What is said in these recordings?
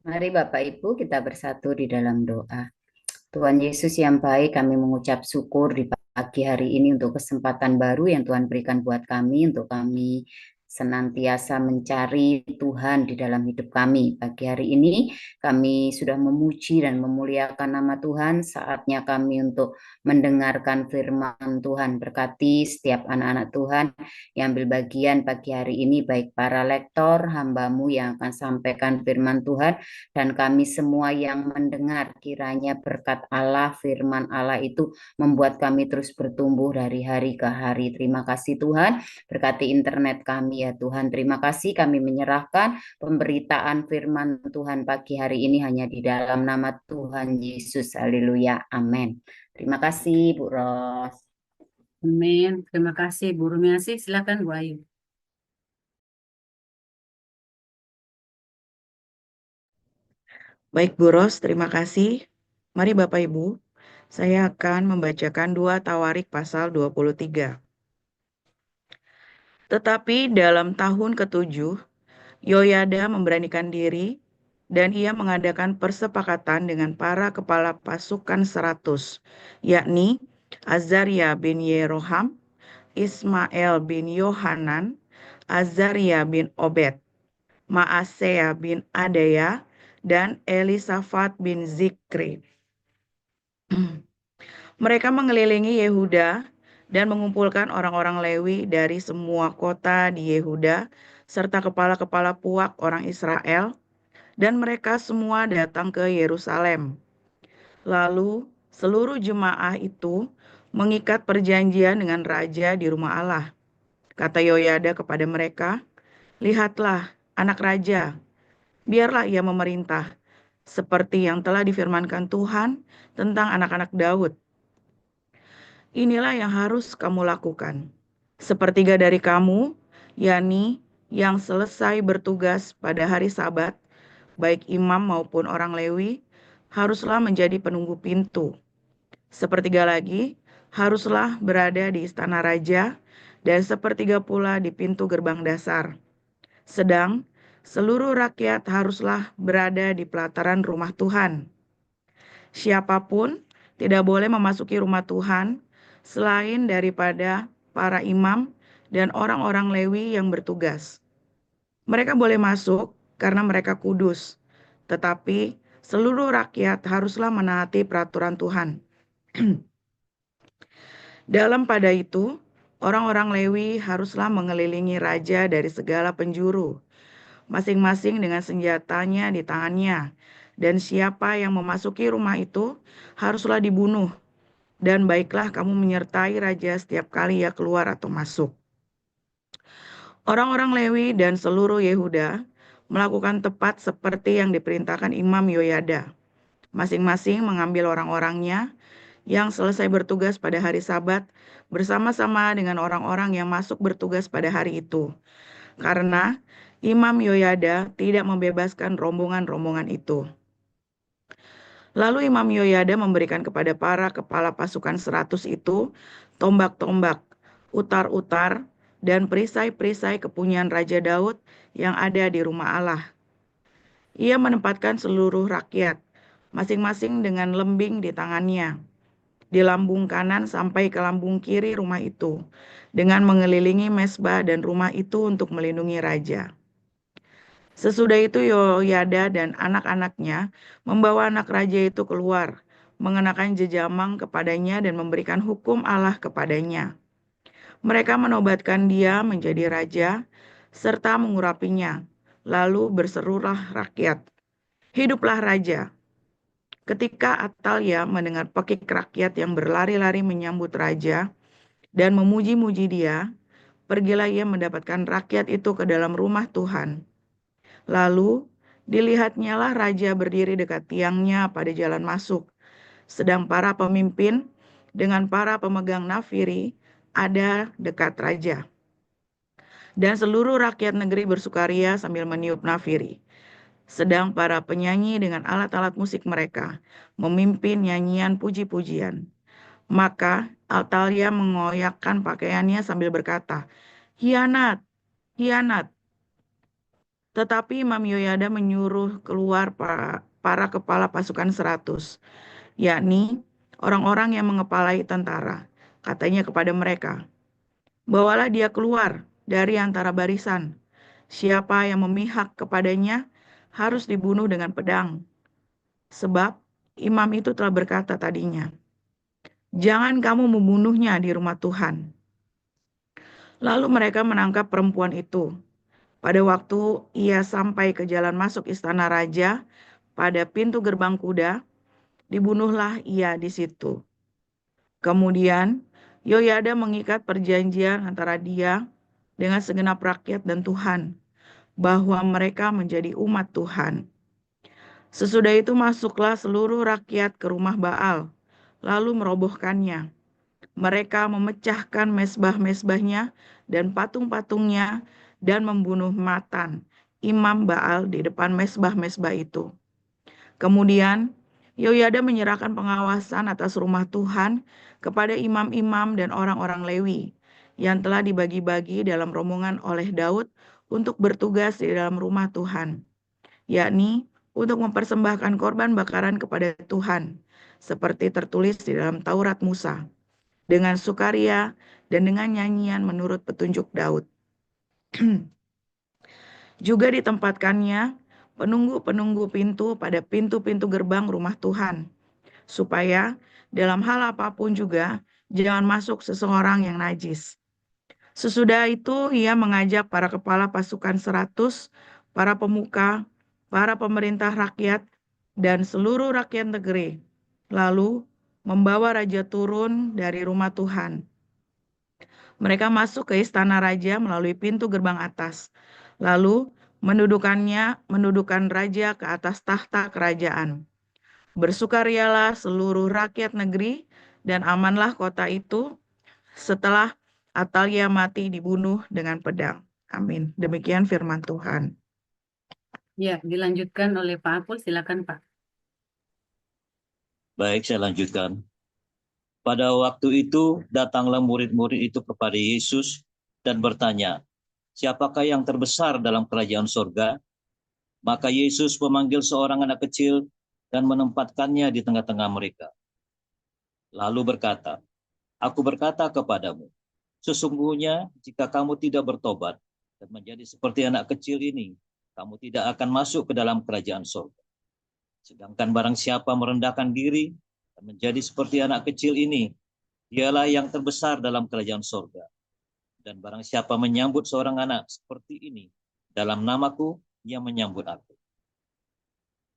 Mari Bapak Ibu kita bersatu di dalam doa. Tuhan Yesus yang baik, kami mengucap syukur di pagi hari ini untuk kesempatan baru yang Tuhan berikan buat kami, untuk kami senantiasa mencari Tuhan di dalam hidup kami. Pagi hari ini kami sudah memuji dan memuliakan nama Tuhan, saatnya kami untuk mendengarkan firman Tuhan. Berkati setiap anak-anak Tuhan yang ambil bagian pagi hari ini, baik para lektor, hambamu yang akan sampaikan firman Tuhan, dan kami semua yang mendengar. Kiranya berkat Allah, firman Allah itu membuat kami terus bertumbuh dari hari ke hari. Terima kasih Tuhan, berkati internet kami ya Tuhan. Terima kasih, kami menyerahkan pemberitaan firman Tuhan pagi hari ini hanya di dalam nama Tuhan Yesus. Haleluya. Amin. Terima kasih Bu Ros. Amin. Terima kasih Bu Rumiasih. Silakan Bu Ayu. Baik Bu Ros, terima kasih. Mari Bapak Ibu, saya akan membacakan 2 Tawarik pasal 23. Tetapi dalam tahun ketujuh, Yoyada memberanikan diri dan ia mengadakan persepakatan dengan para kepala pasukan 100, yakni Azaria bin Yeroham, Ismail bin Yohanan, Azaria bin Obed, Maasea bin Adaya, dan Elisafat bin Zikri. Mereka mengelilingi Yehuda dan mengumpulkan orang-orang Lewi dari semua kota di Yehuda serta kepala-kepala puak orang Israel, dan mereka semua datang ke Yerusalem. Lalu seluruh jemaah itu mengikat perjanjian dengan raja di rumah Allah. Kata Yoyada kepada mereka, "Lihatlah anak raja, biarlah ia memerintah, seperti yang telah difirmankan Tuhan tentang anak-anak Daud. Inilah yang harus kamu lakukan. Sepertiga dari kamu, yakni yang selesai bertugas pada hari Sabat, baik imam maupun orang Lewi, haruslah menjadi penunggu pintu. Sepertiga lagi haruslah berada di istana raja, dan sepertiga pula di pintu gerbang dasar. Sedang seluruh rakyat haruslah berada di pelataran rumah Tuhan. Siapapun tidak boleh memasuki rumah Tuhan selain daripada para imam dan orang-orang Lewi yang bertugas. Mereka boleh masuk karena mereka kudus, tetapi seluruh rakyat haruslah menaati peraturan Tuhan. Dalam pada itu, orang-orang Lewi haruslah mengelilingi raja dari segala penjuru, masing-masing dengan senjatanya di tangannya, dan siapa yang memasuki rumah itu haruslah dibunuh. Dan baiklah kamu menyertai raja setiap kali ia keluar atau masuk. Orang-orang Lewi dan seluruh Yehuda melakukan tepat seperti yang diperintahkan Imam Yoyada. Masing-masing mengambil orang-orangnya yang selesai bertugas pada hari Sabat bersama-sama dengan orang-orang yang masuk bertugas pada hari itu. Karena Imam Yoyada tidak membebaskan rombongan-rombongan itu. Lalu Imam Yoyada memberikan kepada para kepala pasukan 100 itu tombak-tombak, utar-utar, dan perisai-perisai kepunyaan Raja Daud yang ada di rumah Allah. Ia menempatkan seluruh rakyat, masing-masing dengan lembing di tangannya, di lambung kanan sampai ke lambung kiri rumah itu, dengan mengelilingi mesbah dan rumah itu untuk melindungi raja. Sesudah itu Yoyada dan anak-anaknya membawa anak raja itu keluar, mengenakan jejamang kepadanya dan memberikan hukum Allah kepadanya. Mereka menobatkan dia menjadi raja, serta mengurapinya. Lalu berserulah rakyat, "Hiduplah raja!" Ketika Atalia mendengar pekik rakyat yang berlari-lari menyambut raja dan memuji-muji dia, pergilah ia mendapatkan rakyat itu ke dalam rumah Tuhan. Lalu dilihatnyalah raja berdiri dekat tiangnya pada jalan masuk, sedang para pemimpin dengan para pemegang nafiri ada dekat raja. Dan seluruh rakyat negeri bersukaria sambil meniup nafiri. Sedang para penyanyi dengan alat-alat musik mereka memimpin nyanyian puji-pujian. Maka Atalia mengoyakkan pakaiannya sambil berkata, "Hianat, hianat." Tetapi Imam Yoyada menyuruh keluar para kepala pasukan 100, yakni orang-orang yang mengepalai tentara. Katanya kepada mereka, "Bawalah dia keluar dari antara barisan. Siapa yang memihak kepadanya harus dibunuh dengan pedang. Sebab imam itu telah berkata tadinya, 'Jangan kamu membunuhnya di rumah Tuhan.'" Lalu mereka menangkap perempuan itu. Pada waktu ia sampai ke jalan masuk istana raja, pada pintu gerbang kuda, dibunuhlah ia di situ. Kemudian Yoyada mengikat perjanjian antara dia dengan segenap rakyat dan Tuhan, bahwa mereka menjadi umat Tuhan. Sesudah itu masuklah seluruh rakyat ke rumah Baal, lalu merobohkannya. Mereka memecahkan mesbah-mesbahnya dan patung-patungnya dan membunuh Matan, imam Baal di depan mesbah-mesbah itu. Kemudian Yoyada menyerahkan pengawasan atas rumah Tuhan kepada imam-imam dan orang-orang Lewi yang telah dibagi-bagi dalam rombongan oleh Daud untuk bertugas di dalam rumah Tuhan, yakni untuk mempersembahkan korban bakaran kepada Tuhan, seperti tertulis di dalam Taurat Musa, dengan sukaria dan dengan nyanyian menurut petunjuk Daud. Juga ditempatkannya penunggu-penunggu pintu pada pintu-pintu gerbang rumah Tuhan, supaya dalam hal apapun juga jangan masuk seseorang yang najis. Sesudah itu ia mengajak para kepala pasukan 100, para pemuka, para pemerintah rakyat, dan seluruh rakyat negeri, lalu membawa raja turun dari rumah Tuhan. Mereka masuk ke istana raja melalui pintu gerbang atas, lalu mendudukan raja ke atas tahta kerajaan. Bersukarialah seluruh rakyat negeri dan amanlah kota itu setelah Atalia mati dibunuh dengan pedang. Amin. Demikian firman Tuhan. Ya, dilanjutkan oleh Pak Apul. Silakan, Pak. Baik, saya lanjutkan. Pada waktu itu datanglah murid-murid itu kepada Yesus dan bertanya, "Siapakah yang terbesar dalam kerajaan sorga?" Maka Yesus memanggil seorang anak kecil dan menempatkannya di tengah-tengah mereka. Lalu berkata, "Aku berkata kepadamu, sesungguhnya jika kamu tidak bertobat dan menjadi seperti anak kecil ini, kamu tidak akan masuk ke dalam kerajaan sorga. Sedangkan barang siapa merendahkan diri dan menjadi seperti anak kecil ini, dialah yang terbesar dalam kerajaan sorga. Dan barang siapa menyambut seorang anak seperti ini dalam namaku, ia menyambut aku.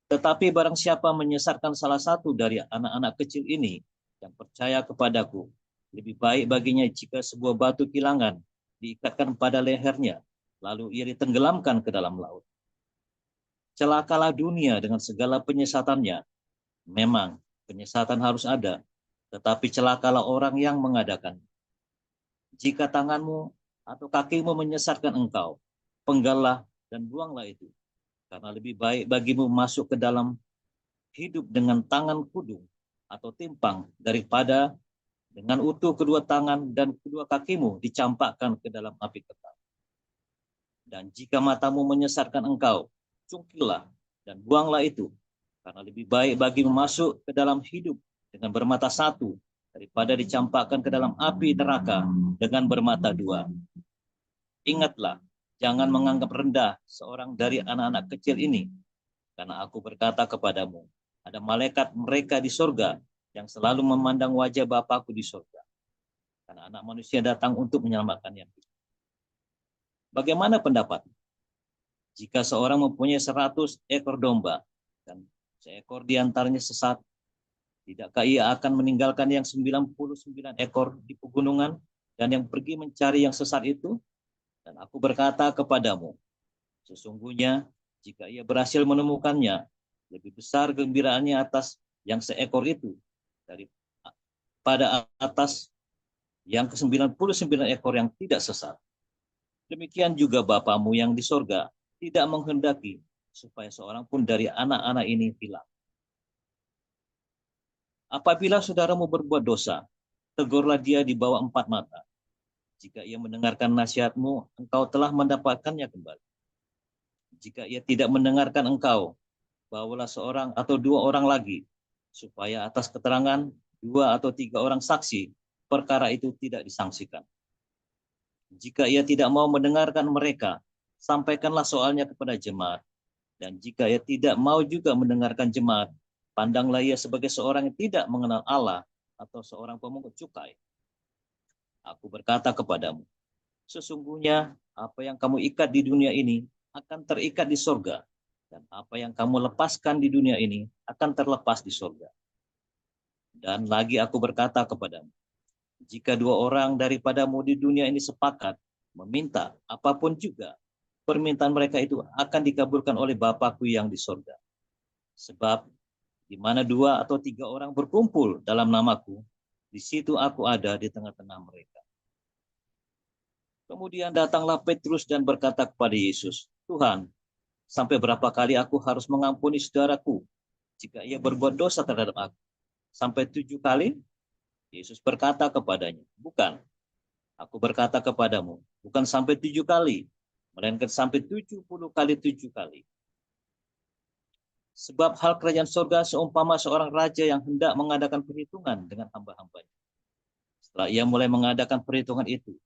Tetapi barang siapa menyesatkan salah satu dari anak-anak kecil ini yang percaya kepadaku, lebih baik baginya jika sebuah batu kilangan diikatkan pada lehernya, lalu ia ditenggelamkan ke dalam laut. Celakalah dunia dengan segala penyesatannya. Memang penyesatan harus ada, tetapi celakalah orang yang mengadakan. Jika tanganmu atau kakimu menyesatkan engkau, penggallah dan buanglah itu. Karena lebih baik bagimu masuk ke dalam hidup dengan tangan kudung atau timpang daripada dengan utuh kedua tangan dan kedua kakimu dicampakkan ke dalam api kekal. Dan jika matamu menyesatkan engkau, cungkilah dan buanglah itu. Karena lebih baik bagimu masuk ke dalam hidup dengan bermata satu daripada dicampakkan ke dalam api neraka dengan bermata dua. Ingatlah, jangan menganggap rendah seorang dari anak-anak kecil ini, karena aku berkata kepadamu, ada malaikat mereka di sorga yang selalu memandang wajah Bapakku di sorga. Karena anak manusia datang untuk menyelamatkan yang hidup. Bagaimana pendapat? Jika seorang mempunyai 100 ekor domba dan seekor diantaranya sesat, tidakkah ia akan meninggalkan yang 99 ekor di pegunungan dan yang pergi mencari yang sesat itu? Dan aku berkata kepadamu, sesungguhnya jika ia berhasil menemukannya, lebih besar gembiraannya atas yang seekor itu daripada atas yang ke-99 ekor yang tidak sesat. Demikian juga Bapamu yang di sorga tidak menghendaki supaya seorang pun dari anak-anak ini hilang. Apabila saudaramu berbuat dosa, tegurlah dia di bawah 4 mata. Jika ia mendengarkan nasihatmu, engkau telah mendapatkannya kembali. Jika ia tidak mendengarkan engkau, bawalah seorang atau dua orang lagi, supaya atas keterangan 2 atau 3 orang saksi, perkara itu tidak disangsikan. Jika ia tidak mau mendengarkan mereka, sampaikanlah soalnya kepada jemaat. Dan jika ia tidak mau juga mendengarkan jemaat, pandanglah ia sebagai seorang yang tidak mengenal Allah atau seorang pemungut cukai. Aku berkata kepadamu, sesungguhnya apa yang kamu ikat di dunia ini akan terikat di sorga, dan apa yang kamu lepaskan di dunia ini akan terlepas di sorga. Dan lagi aku berkata kepadamu, jika 2 orang daripadamu di dunia ini sepakat meminta apapun juga, permintaan mereka itu akan dikabulkan oleh Bapa-Ku yang di sorga. Sebab di mana 2 atau 3 orang berkumpul dalam namaku, di situ aku ada di tengah-tengah mereka. Kemudian datanglah Petrus dan berkata kepada Yesus, Tuhan, sampai berapa kali aku harus mengampuni saudaraku jika ia berbuat dosa terhadap aku? Sampai 7 kali? Yesus berkata kepadanya, bukan. Aku berkata kepadamu, bukan sampai 7 kali, melainkan sampai 70 kali 7 kali. Sebab hal kerajaan surga seumpama seorang raja yang hendak mengadakan perhitungan dengan hamba-hambanya. Setelah ia mulai mengadakan perhitungan itu,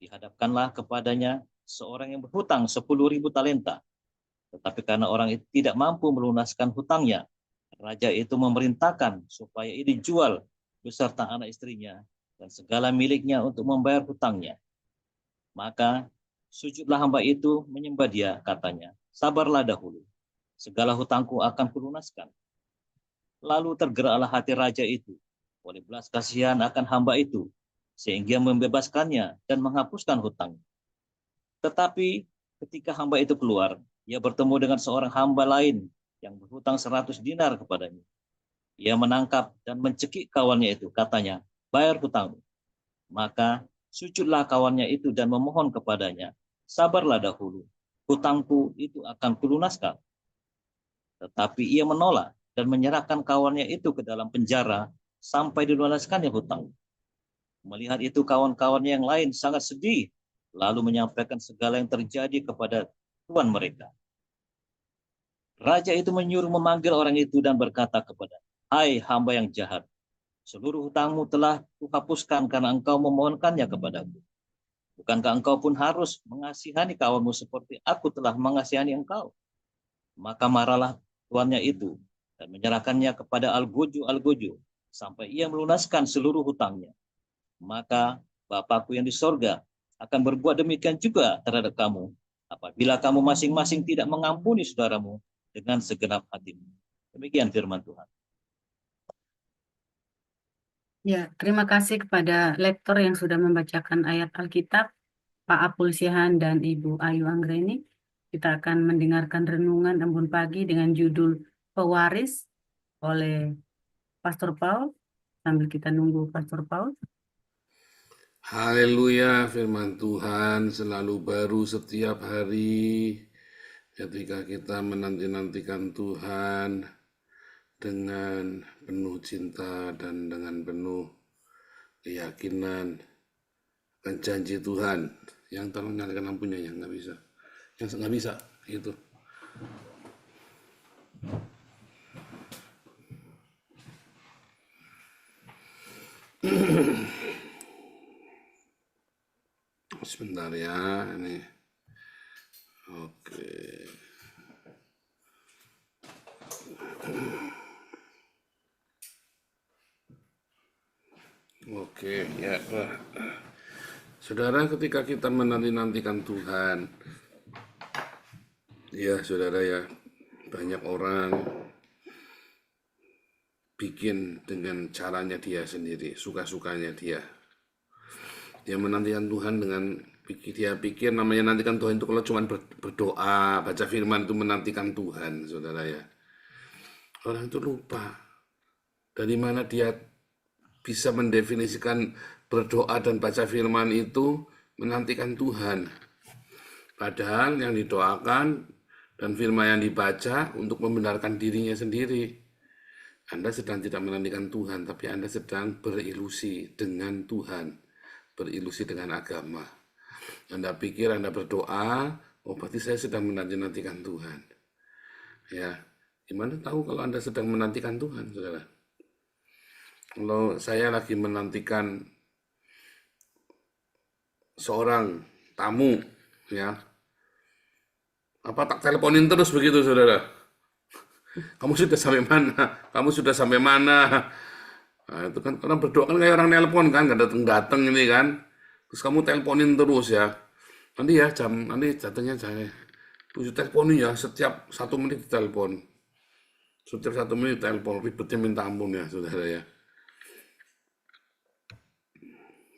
dihadapkanlah kepadanya seorang yang berhutang 10.000 talenta. Tetapi karena orang itu tidak mampu melunaskan hutangnya, raja itu memerintahkan supaya ia dijual beserta anak istrinya dan segala miliknya untuk membayar hutangnya. Maka sujudlah hamba itu menyembah dia, katanya, sabarlah dahulu, segala hutangku akan kulunaskan. Lalu tergeraklah hati raja itu oleh belas kasihan akan hamba itu, sehingga membebaskannya dan menghapuskan hutang. Tetapi ketika hamba itu keluar, ia bertemu dengan seorang hamba lain yang berhutang 100 dinar kepadanya. Ia menangkap dan mencekik kawannya itu, katanya, bayar hutangmu. Maka sujudlah kawannya itu dan memohon kepadanya, sabarlah dahulu, hutangku itu akan kulunaskan. Tetapi ia menolak dan menyerahkan kawannya itu ke dalam penjara sampai dilunaskannya hutang. Melihat itu kawan-kawannya yang lain sangat sedih, lalu menyampaikan segala yang terjadi kepada tuan mereka. Raja itu menyuruh memanggil orang itu dan berkata kepada, hai hamba yang jahat, seluruh hutangmu telah kuhapuskan karena engkau memohonkannya kepadaku. Bukankah engkau pun harus mengasihani kawanmu seperti aku telah mengasihani engkau? Maka marahlah tuannya itu dan menyerahkannya kepada algojo sampai ia melunaskan seluruh hutangnya. Maka Bapakku yang di sorga akan berbuat demikian juga terhadap kamu, apabila kamu masing-masing tidak mengampuni saudaramu dengan segenap hatimu. Demikian firman Tuhan. Ya, terima kasih kepada lektor yang sudah membacakan ayat Alkitab, Pak Apul Sihan dan Ibu Ayu Anggreni. Kita akan mendengarkan renungan embun pagi dengan judul Pewaris oleh Pastor Paul. Sambil kita nunggu Pastor Paul. Haleluya, firman Tuhan selalu baru setiap hari ketika kita menanti-nantikan Tuhan dengan penuh cinta dan dengan penuh keyakinan dan janji Tuhan. Yang tolong nyalakan lampunya ya, nggak bisa. Yang nggak bisa, itu. Sebentar ya, ini. Oke. Oke, ya. Saudara, ketika kita menanti-nantikan Tuhan, ya saudara ya, banyak orang bikin dengan caranya dia sendiri, suka-sukanya dia. Dia menantikan Tuhan dengan dia pikir namanya nantikan Tuhan itu kalau cuma berdoa, baca firman itu menantikan Tuhan, saudara ya. Orang itu lupa dari mana dia bisa mendefinisikan berdoa dan baca firman itu menantikan Tuhan. Padahal yang didoakan dan firman yang dibaca untuk membenarkan dirinya sendiri. Anda sedang tidak menantikan Tuhan, tapi Anda sedang berilusi dengan Tuhan, berilusi dengan agama. Anda pikir Anda berdoa, Oh, berarti saya sedang menanti-nantikan Tuhan. Ya, gimana tahu kalau Anda sedang menantikan Tuhan, saudara? Kalau saya lagi menantikan seorang tamu, ya, apa tak teleponin terus begitu, saudara? Kamu sudah sampai mana? Kamu sudah sampai mana? Nah, itu kan karena berdoa kan kayak orang nelpon kan, nggak datang-datang ini kan. Terus kamu teleponin terus ya. Nanti ya nanti jatuhnya saya 7 teleponin ya, setiap 1 menit telepon. Setiap 1 menit telepon, ribetnya minta ampun ya, saudara ya.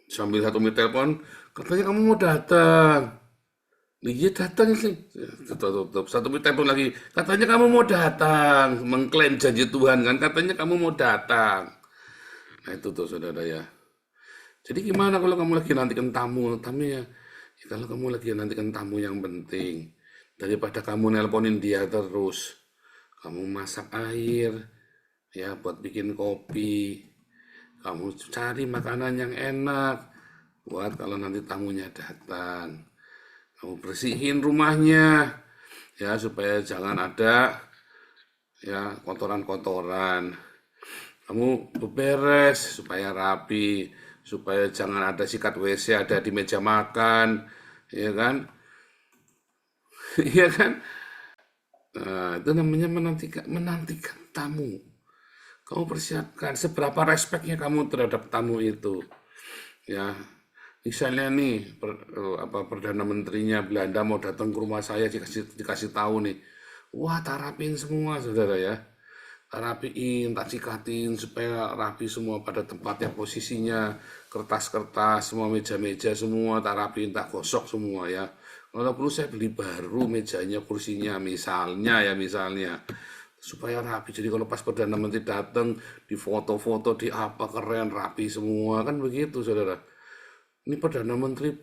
Sambil 1 menit telepon, katanya kamu mau datang. Iya datang sih. Tutup. 1 menit telepon lagi, katanya kamu mau datang. Mengklaim janji Tuhan kan, katanya kamu mau datang. Nah itu tuh saudara ya. Jadi gimana kalau kamu lagi nantikan tamu ya, kalau kamu lagi nantikan tamu yang penting, daripada kamu nelponin dia terus, kamu masak air, ya buat bikin kopi, kamu cari makanan yang enak, buat kalau nanti tamunya datang, kamu bersihin rumahnya, ya supaya jangan ada ya kotoran-kotoran. Kamu beberes supaya rapi, supaya jangan ada sikat WC ada di meja makan, ya kan? Iya kan? Nah, itu namanya menantikan tamu. Kamu persiapkan seberapa respeknya kamu terhadap tamu itu. Ya, misalnya nih Perdana Menterinya Belanda mau datang ke rumah saya dikasih tahu nih. Wah, tarapin semua, saudara ya. Rapiin, tak sikatin supaya rapi semua pada tempatnya, posisinya, kertas-kertas, semua meja-meja semua tak rapiin, tak gosok semua ya. Kalau perlu saya beli baru mejanya, kursinya, misalnya, supaya rapi. Jadi kalau pas Perdana Menteri datang, di foto-foto, di apa keren, rapi semua kan begitu, saudara. Ini Perdana Menteri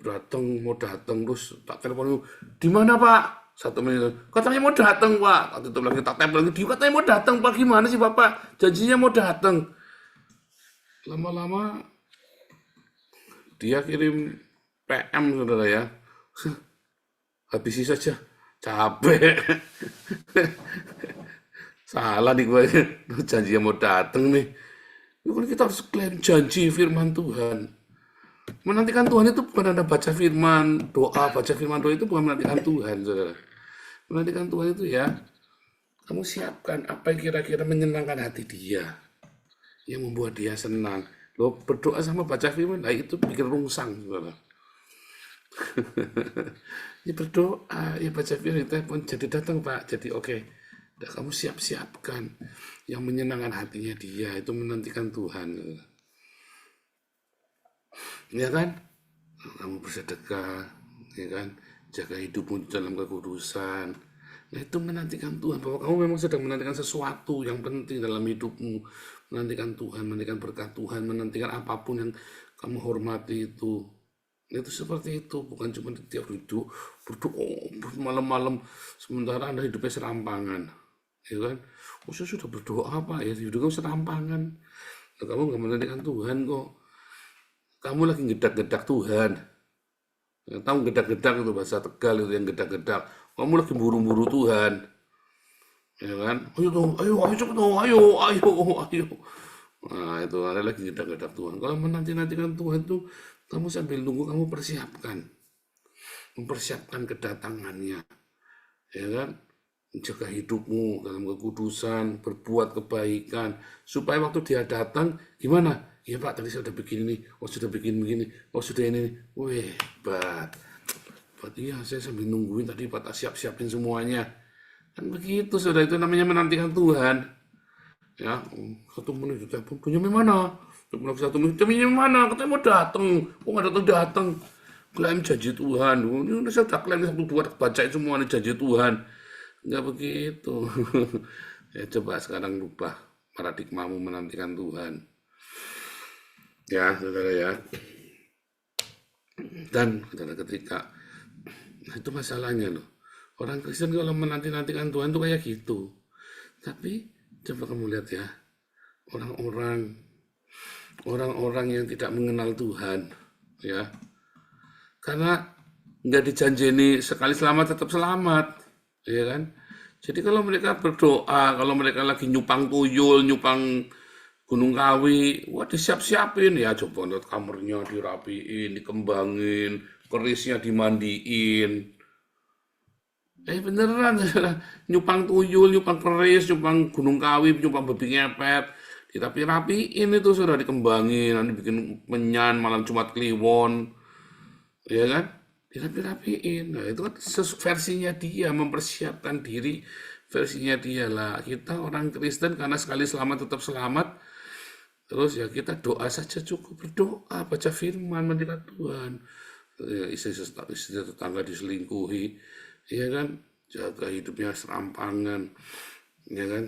mau datang terus tak telepon, di mana Pak? 1 menit, katanya mau datang Pak. Waktu itu lagi tak telepon lagi, dia katanya mau datang Pak, gimana sih Bapak? Janjinya mau datang. Lama-lama dia kirim PM, saudara ya. Habisi saja, capek. Salah nih gue, janjinya mau datang nih. Itu kan kita harus klaim janji firman Tuhan. Menantikan Tuhan itu bukan Anda baca firman doa itu bukan menantikan Tuhan, saudara. Menantikan Tuhan itu ya, kamu siapkan apa yang kira-kira menyenangkan hati dia, yang membuat dia senang. Lo berdoa sama baca firman, nah itu bikin rungsang, saudara. Ya berdoa, ya baca firman, telepon, jadi datang Pak, jadi oke. Nah, kamu siapkan yang menyenangkan hatinya dia, itu menantikan Tuhan, saudara. Ya kan? Kamu bersedekah, ya kan? Jaga hidupmu dalam kekudusan. Nah itu menantikan Tuhan, bahwa kamu memang sedang menantikan sesuatu yang penting dalam hidupmu. Menantikan Tuhan, menantikan berkat Tuhan, menantikan apapun yang kamu hormati itu. Itu seperti itu, bukan cuma tiap hidup berdoa malam-malam sementara Anda hidupnya serampangan. Ya kan? Oh, saya sudah berdoa apa ya, hidupnya serampangan. Nah, kamu nggak menantikan Tuhan kok. Kamu lagi gedak-gedak Tuhan. Ya, tahu gedak-gedak itu bahasa Tegal itu yang gedak-gedak. Kamu lagi buru-buru Tuhan. Ya kan? Ayo cepet dong, ayo. Nah, itu ada lagi gedak-gedak Tuhan. Kalau menanti-nantikan Tuhan itu, kamu sambil nunggu, kamu mempersiapkan kedatangannya. Ya kan? Menjaga hidupmu dalam kekudusan, berbuat kebaikan, supaya waktu dia datang, gimana? Iya Pak, tadi saya udah bikin ini, sudah bikin begini, sudah ini. Wih, hebat. Iya, saya sambil nungguin tadi Pak, tak siapin semuanya. Kan begitu, saudara, itu namanya menantikan Tuhan. Ya, 1 menit telepon, punya mana? 1 menit, punya mana? Katanya mau datang, kok nggak datang? Klaim janji Tuhan. Ini saya udah klaim 1, 2, bacain semua nih janji Tuhan. Nggak begitu. Ya, coba sekarang rubah paradigmamu menantikan Tuhan. Ya, saudara ya. Dan ketika itu masalahnya loh. Orang Kristen kalau menanti-nantikan Tuhan tuh kayak gitu. Tapi coba kamu lihat ya, orang-orang yang tidak mengenal Tuhan, ya, karena nggak dijanjeni sekali selamat tetap selamat, ya kan? Jadi kalau mereka berdoa, kalau mereka lagi nyupang tuyul, nyupang Gunung Kawi, wah disiap-siapin ya, coba lihat kamarnya dirapiin, dikembangin, kerisnya dimandiin. Beneran, nyupang tuyul, nyupang keris, nyupang Gunung Kawi, nyupang babi ngepet, dirapi-rapiin itu sudah dikembangin, nanti bikin menyan malam Jumat Kliwon, ya kan? Dirapi-rapiin. Nah, itu kan versinya dia, mempersiapkan diri versinya dia lah. Kita orang Kristen karena sekali selamat tetap selamat, terus ya kita doa saja cukup, berdoa, baca firman, mendekat Tuhan. Ya, istri tetangga diselingkuhi, ya kan? Jaga hidupnya serampangan, ya kan?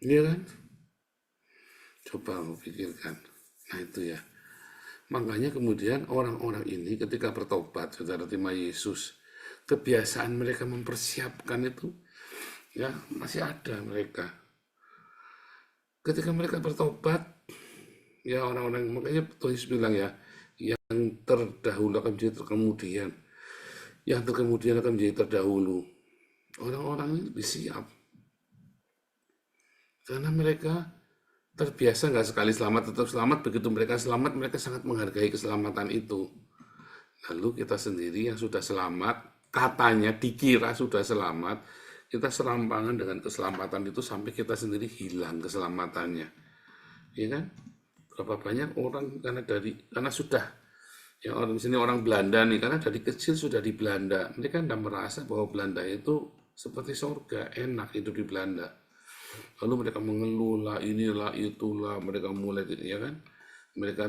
Iya kan? Coba kamu pikirkan. Nah itu ya. Makanya kemudian orang-orang ini ketika bertobat, saudara terima Yesus, kebiasaan mereka mempersiapkan itu, ya masih ada mereka. Ketika mereka bertobat, ya orang-orang, makanya Tuhan Yesus bilang ya, yang terdahulu akan menjadi terkemudian, yang terkemudian akan menjadi terdahulu. Orang-orang ini lebih siap. Karena mereka terbiasa nggak sekali selamat tetap selamat, begitu mereka selamat, mereka sangat menghargai keselamatan itu. Lalu kita sendiri yang sudah selamat, katanya dikira sudah selamat, kita serampangan dengan keselamatan itu sampai kita sendiri hilang keselamatannya. Ya kan? Berapa banyak orang karena sudah, ya orang di sini orang Belanda nih, karena dari kecil sudah di Belanda, mereka tidak merasa bahwa Belanda itu seperti surga, enak hidup di Belanda. Lalu mereka mengeluh lah, inilah, itulah, mereka mulai, ya kan? Mereka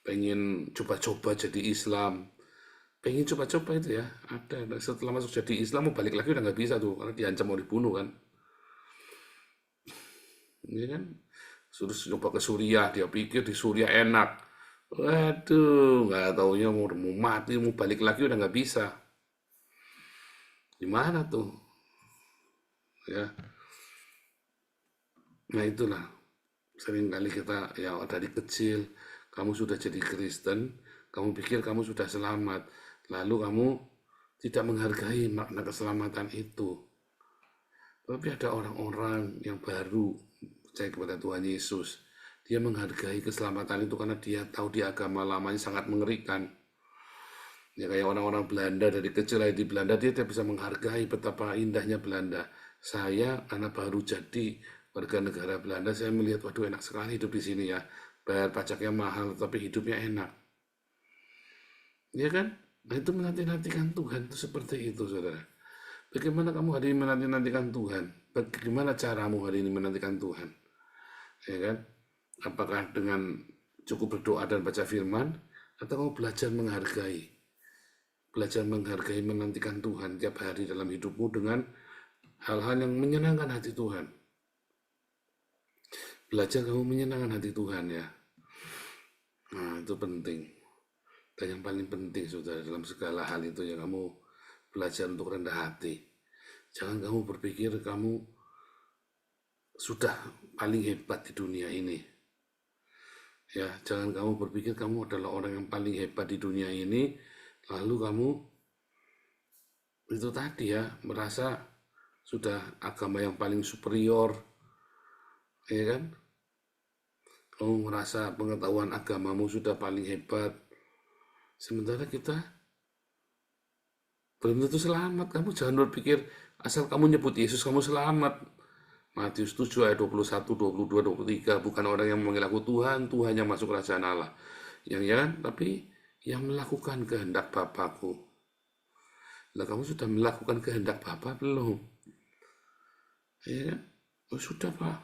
pengen coba-coba jadi Islam. Pengen coba-coba itu ya, ada. Setelah masuk jadi Islam, mau balik lagi udah nggak bisa tuh, karena diancam mau dibunuh kan. Ini kan, suruh coba ke Suriah, dia pikir di Suriah enak. Waduh, nggak taunya mau mati, mau balik lagi udah nggak bisa. Gimana tuh? Ya. Nah itulah, seringkali kita ya dari kecil, kamu sudah jadi Kristen, kamu pikir kamu sudah selamat, lalu kamu tidak menghargai makna keselamatan itu. Tapi ada orang-orang yang baru percaya kepada Tuhan Yesus, dia menghargai keselamatan itu karena dia tahu di agama lamanya sangat mengerikan. Ya kayak orang-orang Belanda dari kecil di Belanda, dia tidak bisa menghargai betapa indahnya Belanda. Saya karena baru jadi warga negara Belanda, saya melihat waduh enak sekali hidup di sini ya. Bayar pajaknya mahal tapi hidupnya enak. Ya kan? Nah itu menanti-nantikan Tuhan itu seperti itu, saudara. Bagaimana kamu hari ini menanti-nantikan Tuhan? Bagaimana caramu hari ini menantikan Tuhan? Ya kan? Apakah dengan cukup berdoa dan baca firman, atau kamu belajar menghargai? Belajar menghargai, menantikan Tuhan tiap hari dalam hidupmu dengan hal-hal yang menyenangkan hati Tuhan. Belajar kamu menyenangkan hati Tuhan ya. Nah itu penting. Dan yang paling penting saudara dalam segala hal itu ya kamu belajar untuk rendah hati. Jangan kamu berpikir kamu sudah paling hebat di dunia ini. Ya, jangan kamu berpikir kamu adalah orang yang paling hebat di dunia ini. Lalu kamu itu tadi ya merasa sudah agama yang paling superior, ya kan? Kamu merasa pengetahuan agamamu sudah paling hebat, sementara kita belum tentu selamat. Kamu jangan berpikir asal kamu nyebut Yesus kamu selamat. Matius 7 ayat 21, 22, 23, bukan orang yang memanggil aku Tuhan, Tuhan yang masuk kerajaan Allah. Yang ya kan? Tapi yang melakukan kehendak Bapakku. Lah kamu sudah melakukan kehendak Bapa belum? Ya kan? Oh, sudah Pak.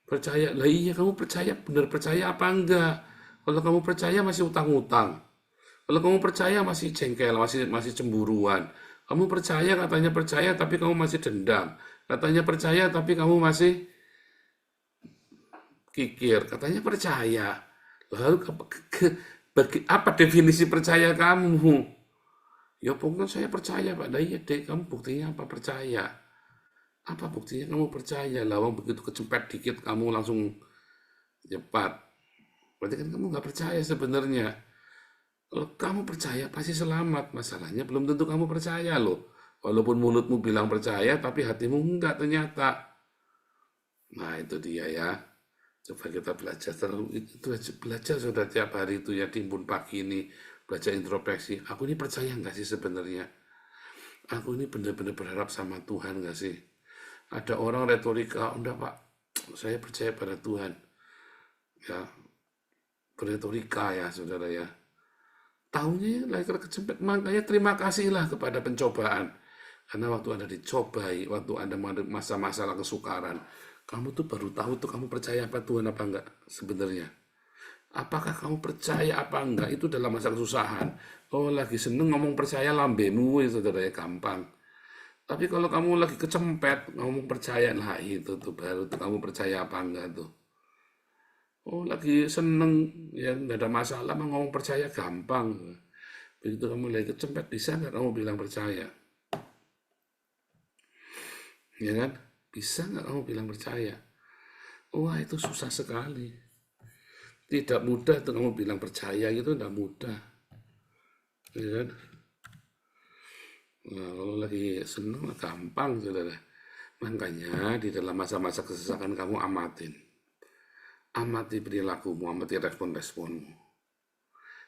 Percaya. Lah iya kamu percaya, benar percaya apa enggak? Kalau kamu percaya masih utang-utang. Kalau kamu percaya masih jengkel, masih cemburuan. Kamu percaya katanya percaya tapi kamu masih dendam. Katanya percaya tapi kamu masih kikir. Katanya percaya. Lalu apa definisi percaya kamu? Ya pokoknya saya percaya Pak. Iya deh, kamu buktinya apa percaya? Apa buktinya kamu percaya? Lawang begitu kecempet dikit kamu langsung cepat. Berarti kan kamu nggak percaya sebenarnya. Kalau kamu percaya pasti selamat. Masalahnya belum tentu kamu percaya loh. Walaupun mulutmu bilang percaya, tapi hatimu enggak ternyata. Nah itu dia ya. Coba kita belajar terus. Itu belajar sudah tiap hari itu ya, timbun pagi ini. Belajar introspeksi. Aku ini percaya nggak sih sebenarnya? Aku ini benar-benar berharap sama Tuhan nggak sih? Ada orang retorika, udah Pak, saya percaya pada Tuhan. Ya, berretorika ya saudara ya. Tahunya lagi kejepit, makanya terima kasihlah kepada pencobaan. Karena waktu Anda dicobai, waktu Anda masa-masa kesukaran, kamu tuh baru tahu tuh kamu percaya apa Tuhan apa enggak sebenarnya. Apakah kamu percaya apa enggak itu dalam masa kesusahan. Oh lagi seneng ngomong percaya lambemu itu saudara ya gampang. Tapi kalau kamu lagi kecempet ngomong percaya, nah itu tuh baru tuh kamu percaya apa enggak tuh. Oh lagi seneng ya nggak ada masalah mah ngomong percaya gampang. Begitu kamu lagi kecempet bisa nggak kamu bilang percaya? Ya kan? Bisa nggak kamu bilang percaya? Wah itu susah sekali. Tidak mudah tuh kamu bilang percaya gitu, tidak mudah. Ya kan? Nah, kalau lagi seneng mah gampang saudara. Makanya di dalam masa-masa kesesakan kamu amatin. Amati perilakumu, amati respon-responmu.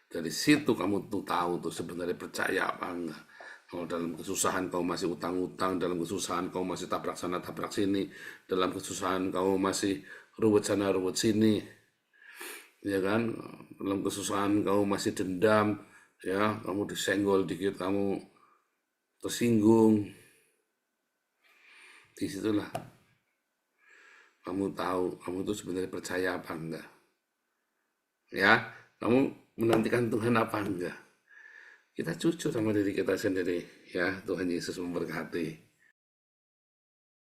Dari situ kamu tuh tahu tuh sebenarnya percaya apa enggak. Kalau dalam kesusahan kau masih utang-utang, dalam kesusahan kau masih tabrak sana tabrak sini, dalam kesusahan kau masih ruwet sana ruwet sini, ya kan? Dalam kesusahan kau masih dendam, ya kamu disenggol dikit kamu tersinggung. Disitulah kamu tahu kamu tuh sebenarnya percaya apa enggak. Ya, kamu menantikan Tuhan apa enggak. Kita jujur sama diri kita sendiri, ya Tuhan Yesus memberkati.